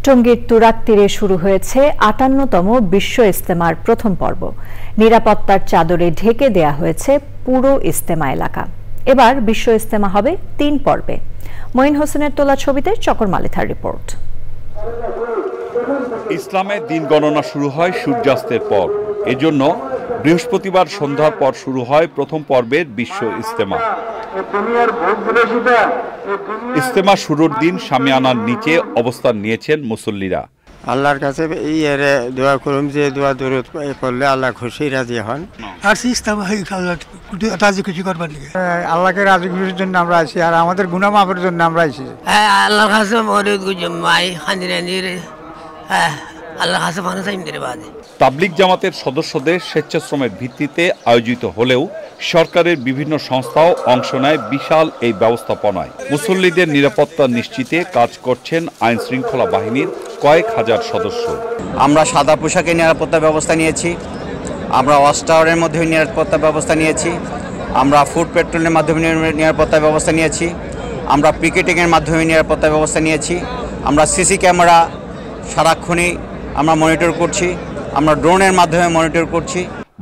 টঙ্গীর তুরাগ তীরে শুরু হয়েছে ৫৮তম বিশ্ব ইজতেমার প্রথম পর্ব। নিরাপত্তার চাদরে ঢেকে দেয়া হয়েছে পুরো ইজতেমা এলাকা। এবার বিশ্ব ইজতেমা হবে ৩ পর্বে। মঈন হোসেনের তোলা ছবিতে চকর মালিথার রিপোর্ট। ইসলামের দিন গণনা শুরু হয় সূর্যাস্তের পর। এজন্য বৃহস্পতিবার সন্ধ্যার পর শুরু হয় প্রথম পর্বের বিশ্ব ইজতেমা। ইজতেমা শুরুর দিন শামিয়ানার নিচে অবস্থান নিয়েছেন মুসল্লিরা। আল্লাহর কাছে দোয়া করুন যে দোয়া দরুদ করলে আল্লাহ খুশি রাজি হন। আর ইজতেমা রাজি খুশি করবার লিগে আল্লাহকে রাজি খুশির জন্য আমরা আছি, আর আমাদের গুনাহ মাফের জন্য আমরা আছি। আল্লাহর কাছে মরিদ গুজমাই খানিরানির আল্লাহর কাছে মানুষ আইমদের বাদে তাবলিগ জামাতের সদস্যদের স্বেচ্ছাশ্রমের ভিত্তিতে আয়োজিত হলেও সরকারের বিভিন্ন সংস্থাও অংশ নেয় বিশাল এই ব্যবস্থাপনায়। মুসল্লিদের নিরাপত্তা নিশ্চিতে কাজ করছেন আইন শৃঙ্খলা বাহিনীর কয়েক হাজার সদস্য। আমরা সাদা পোশাকে নিরাপত্তা ব্যবস্থা নিয়েছি, আমরা ওয়াচ টাওয়ারের মধ্যে নিরাপত্তা ব্যবস্থা নিয়েছি, আমরা ফুড পেট্রোলের মাধ্যমে নিরাপত্তা ব্যবস্থা নিয়েছি, আমরা পিকেটিংয়ের মাধ্যমে নিরাপত্তা ব্যবস্থা নিয়েছি, আমরা সিসি ক্যামেরা সারাক্ষণই আমরা মনিটর করছি, আমরা ড্রোনের মাধ্যমে মনিটর করছি।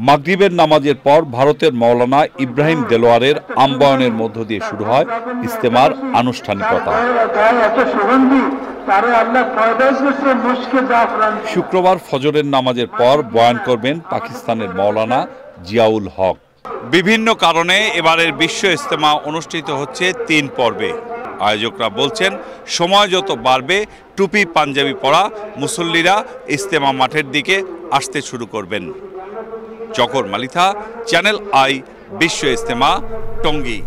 মাগরিবের নামাজের পর ভারতের মৌলানা ইব্রাহিম দেলোয়ারের আম্বায়নের মধ্য দিয়ে শুরু হয় ইজতেমার আনুষ্ঠানিকতা। শুক্রবার ফজরের নামাজের পর বয়ান করবেন পাকিস্তানের মৌলানা জিয়াউল হক। বিভিন্ন কারণে এবারের বিশ্ব ইজতেমা অনুষ্ঠিত হচ্ছে ৩ পর্বে। আয়োজকরা বলছেন, সময় যত বাড়বে টুপি পাঞ্জাবি পরা মুসল্লিরা ইজতেমা মাঠের দিকে আসতে শুরু করবেন। চকর মালিথা, চ্যানেল আই, বিশ্ব ইজতেমা, টঙ্গী।